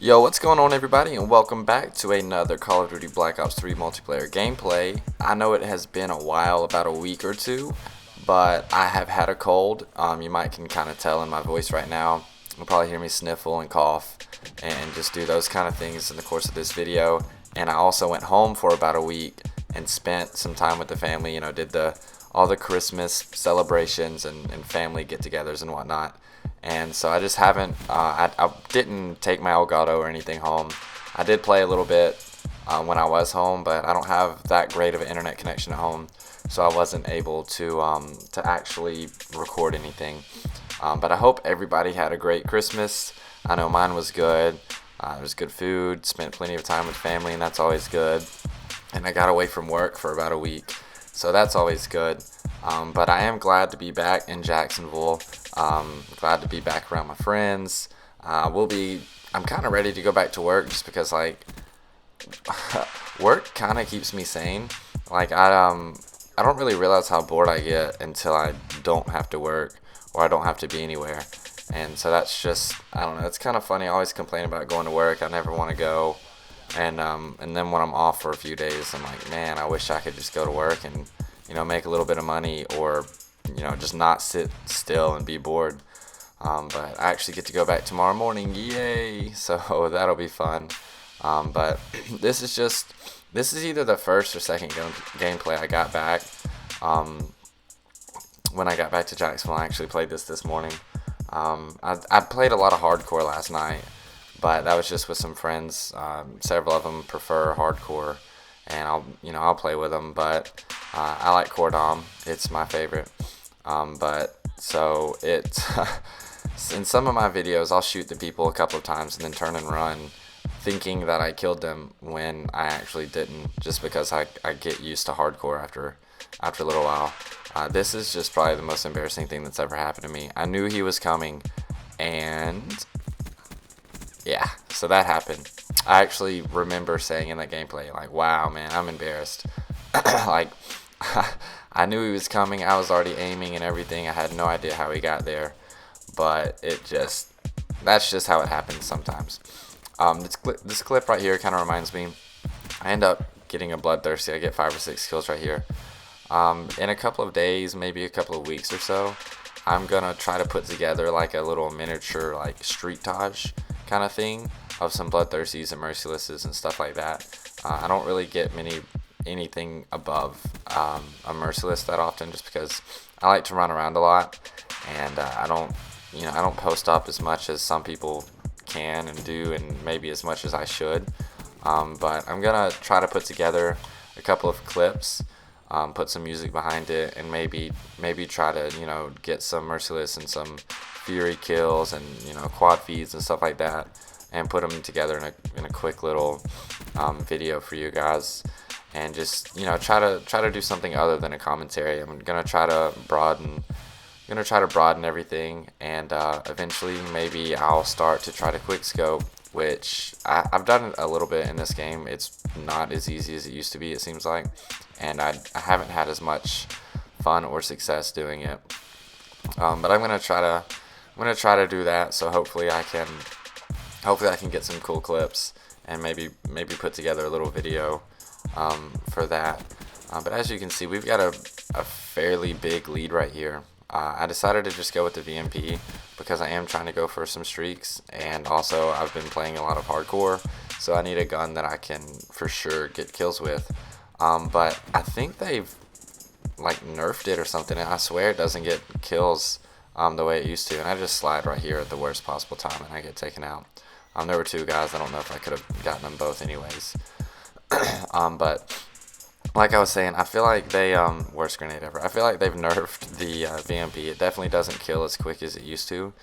Yo, what's going on, everybody, and welcome back to another Call of Duty Black Ops 3 multiplayer gameplay. I know it has been a while, about a week or two, but I have had a cold. You might can kind of tell in my voice right now. You'll probably hear me sniffle and cough and just do those kind of things in the course of this video. And I also went home for about a week and spent some time with the family, did all the Christmas celebrations and family get-togethers and whatnot. And so I just haven't, I didn't take my Elgato or anything home. I did play a little bit when I was home, but I don't have that great of an internet connection at home, so I wasn't able to actually record anything. But I hope everybody had a great Christmas. I know mine was good. There was good food, spent plenty of time with family, and that's always good. And I got away from work for about a week, so that's always good. But I am glad to be back in Jacksonville. Glad to be back around my friends. I'm kind of ready to go back to work just because, work kind of keeps me sane. I don't really realize how bored I get until I don't have to work or I don't have to be anywhere. And so that's just, I don't know, it's kind of funny. I always complain about going to work. I never want to go. And then when I'm off for a few days, I'm like, man, I wish I could just go to work and, make a little bit of money or, just not sit still and be bored. But I actually get to go back tomorrow morning. Yay. So that'll be fun. But this is either the first or second gameplay I got back. When I got back to Jacksonville, I actually played this morning. I played a lot of hardcore last night, but that was just with some friends. Several of them prefer hardcore, and I'll play with them. But I like core dom; it's my favorite. But so it's in some of my videos, I'll shoot the people a couple of times and then turn and run, thinking that I killed them when I actually didn't, just because I get used to hardcore after a little while. This is just probably the most embarrassing thing that's ever happened to me. I knew he was coming, and yeah, so that happened. I actually remember saying in that gameplay, like, wow, man, I'm embarrassed. Like, I knew he was coming. I was already aiming and everything. I had no idea how he got there, but that's just how it happens sometimes. This clip right here kind of reminds me. I end up getting a bloodthirsty. I get 5 or 6 kills right here. In a couple of days, maybe a couple of weeks or so, I'm gonna try to put together like a little miniature like streetage kind of thing of some bloodthirsties and mercilesses and stuff like that. I don't really get anything above a merciless that often, just because I like to run around a lot, and I don't post up as much as some people can and do, and maybe as much as I should. But I'm gonna try to put together a couple of clips, put some music behind it, and maybe try to get some merciless and some fury kills and quad feeds and stuff like that, and put them together in a quick little video for you guys, and just try to do something other than a commentary. I'm gonna try to broaden everything, and eventually maybe I'll start to try to quick scope, which I've done it a little bit in this game. It's not as easy as it used to be, it seems like, and I haven't had as much fun or success doing it. But I'm gonna try to do that. So hopefully I can get some cool clips and maybe put together a little video for that. But as you can see, we've got a fairly big lead right here. I decided to just go with the VMP because I am trying to go for some streaks, and also I've been playing a lot of hardcore, so I need a gun that I can for sure get kills with. But I think they've like nerfed it or something, and I swear it doesn't get kills the way it used to, and I just slide right here at the worst possible time and I get taken out. There were 2 guys. I don't know if I could have gotten them both anyways. But like I was saying, I feel like they worst grenade ever. I feel like they've nerfed the VMP. It definitely doesn't kill as quick as it used to,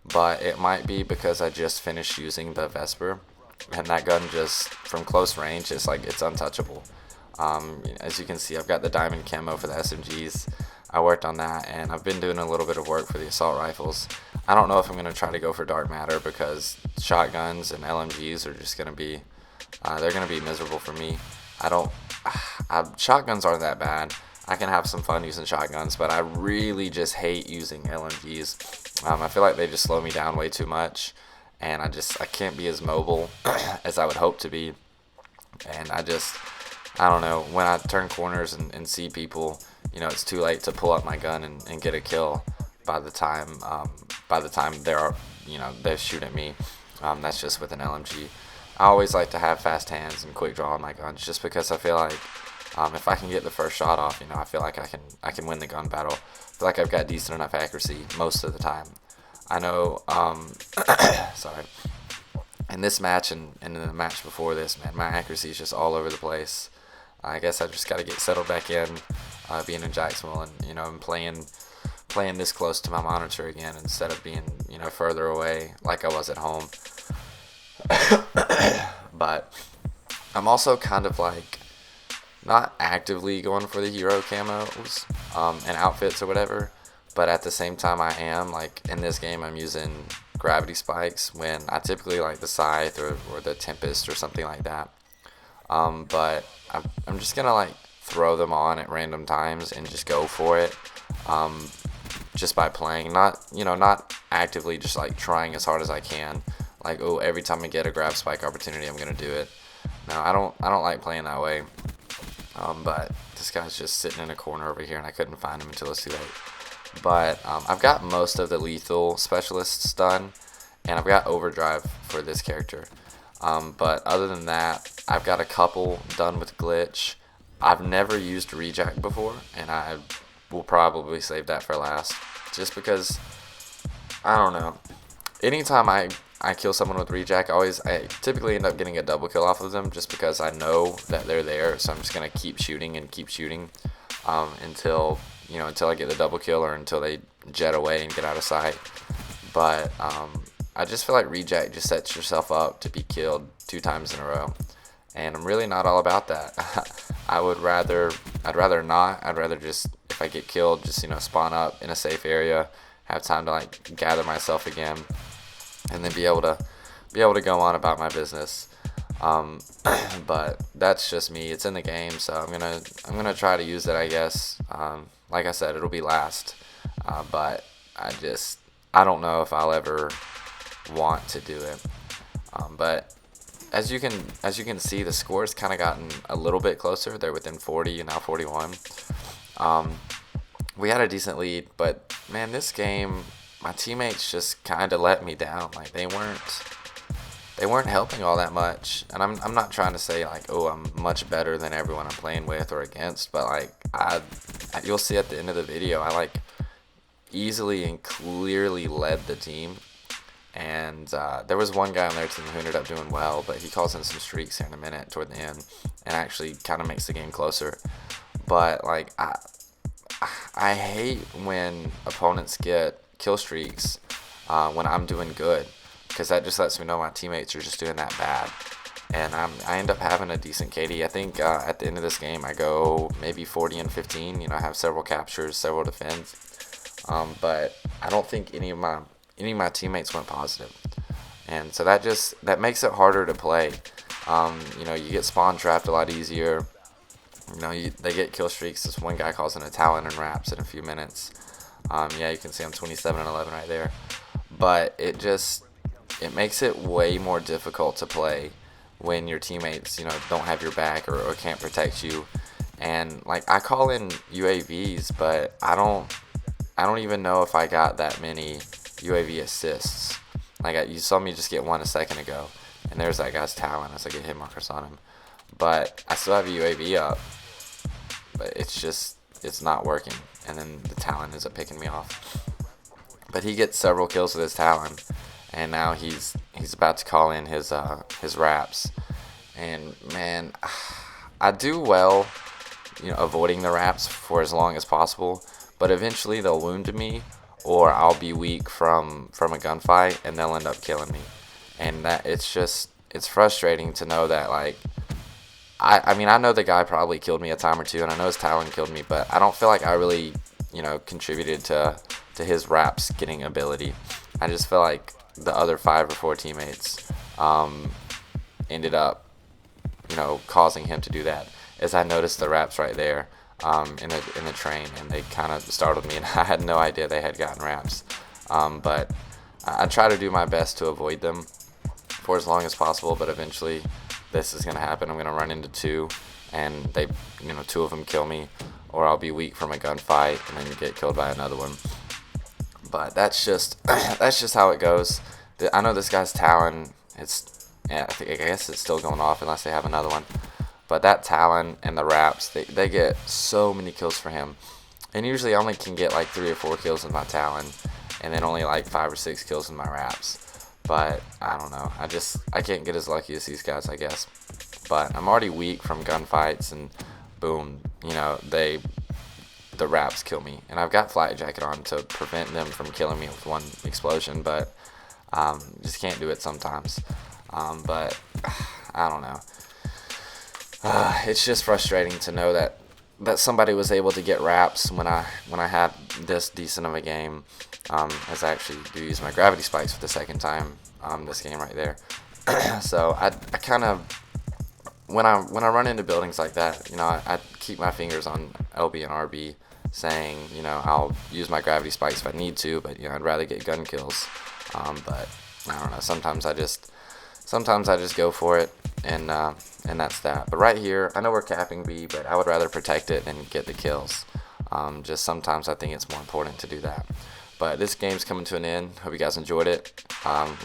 but it might be because I just finished using the Vesper, and that gun just from close range is like, it's untouchable. As you can see, I've got the diamond camo for the SMGs. I worked on that, and I've been doing a little bit of work for the assault rifles. I don't know if I'm going to try to go for dark matter, because shotguns and LMGs are just going to be they're going to be miserable for me. Shotguns aren't that bad. I can have some fun using shotguns, but I really just hate using LMGs. I feel like they just slow me down way too much, and I can't be as mobile as I would hope to be, and I don't know, when I turn corners and see people, it's too late to pull up my gun and get a kill by the time they shoot at me. That's just with an LMG. I always like to have fast hands and quick draw on my guns, just because I feel like if I can get the first shot off, I feel like I can win the gun battle. I feel like I've got decent enough accuracy most of the time. I know, sorry. In this match and in the match before this, man, my accuracy is just all over the place. I guess I just got to get settled back in, being in Jacksonville, and I'm playing this close to my monitor again instead of being further away like I was at home. But I'm also kind of like not actively going for the hero camos and outfits or whatever, but at the same time I am, like, in this game I'm using gravity spikes when I typically like the Scythe or the Tempest or something like that. But I'm just gonna like throw them on at random times and just go for it, just by playing, not actively just like trying as hard as I can, like, oh, every time I get a grab spike opportunity I'm gonna do it. No, I don't like playing that way. But this guy's just sitting in a corner over here, and I couldn't find him until it's too late. But I've got most of the lethal specialists done, and I've got overdrive for this character. But other than that, I've got a couple done with glitch. I've never used rejack before, and I will probably save that for last, just because, I don't know. Anytime I kill someone with rejack, I typically end up getting a double kill off of them, just because I know that they're there. So I'm just gonna keep shooting and keep shooting until I get the double kill, or until they jet away and get out of sight. But I just feel like rejack just sets yourself up to be killed 2 times in a row, and I'm really not all about that. I'd rather not. I'd rather just, if I get killed, just spawn up in a safe area, have time to like gather myself again, and then be able to go on about my business. But that's just me. It's in the game, so I'm gonna try to use it, I guess. Like I said, it'll be last, but I don't know if I'll ever want to do it. But as you can see, the score's kind of gotten a little bit closer. They're within 40 and now 41. We had a decent lead, but man, this game, my teammates just kind of let me down. Like, they weren't helping all that much. And I'm not trying to say like, oh, I'm much better than everyone I'm playing with or against, but like you'll see at the end of the video, I like easily and clearly led the team. And there was one guy on their team who ended up doing well, but he calls in some streaks here in a minute toward the end, and actually kind of makes the game closer. But like, I hate when opponents get kill streaks when I'm doing good, because that just lets me know my teammates are just doing that bad. And I end up having a decent KD. I think at the end of this game I go maybe 40 and 15. I have several captures, several defends, but I don't think any of my teammates went positive, and so that makes it harder to play. You get spawn trapped a lot easier. They get kill streaks. This one guy calls in a Talon and r.a.p.s in a few minutes. Yeah, you can see I'm 27 and 11 right there. But it makes it way more difficult to play when your teammates, don't have your back or can't protect you. And like, I call in UAVs, but I don't even know if I got that many UAV assists. Like, you saw me just get one a second ago, and there's that guy's Talon as I get hit markers on him. But I still have a UAV up, but it's not working, and then the Talon ends up picking me off. But he gets several kills with his Talon, and now he's about to call in his r.a.p.s. And man, I do well, avoiding the r.a.p.s for as long as possible, but eventually they'll wound me, or I'll be weak from a gunfight, and they'll end up killing me. And it's frustrating to know that, like, I mean, I know the guy probably killed me a time or two, and I know his Talon killed me, but I don't feel like I really, contributed to his r.a.p.s getting ability. I just feel like the other 5 or 4 teammates ended up, causing him to do that. As I noticed the r.a.p.s right there in the train, and they kind of startled me, and I had no idea they had gotten r.a.p.s. But I try to do my best to avoid them for as long as possible, but eventually this is going to happen. I'm going to run into two, and two of them kill me, or I'll be weak from a gunfight and then get killed by another one. But that's just that's just how it goes. I know this guy's Talon. I guess it's still going off unless they have another one. But that Talon and the r.a.p.s, they get so many kills for him. And usually I only can get like 3 or 4 kills with my Talon, and then only like 5 or 6 kills with my r.a.p.s. But I don't know. I can't get as lucky as these guys, I guess. But I'm already weak from gunfights, and boom, the r.a.p.s kill me. And I've got Flight Jacket on to prevent them from killing me with one explosion, but just can't do it sometimes. But I don't know. It's just frustrating to know that somebody was able to get r.a.p.s when I had this decent of a game. As I actually do use my gravity spikes for the second time this game right there. So I kind of, when I run into buildings like that, I keep my fingers on LB and RB, saying, I'll use my gravity spikes if I need to, but I'd rather get gun kills. But I don't know. Sometimes I just go for it, and that's that. But right here, I know we're capping B, but I would rather protect it than get the kills. Just sometimes I think it's more important to do that. But this game's coming to an end. Hope you guys enjoyed it.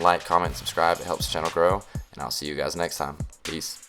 Like, comment, subscribe. It helps the channel grow. And I'll see you guys next time. Peace.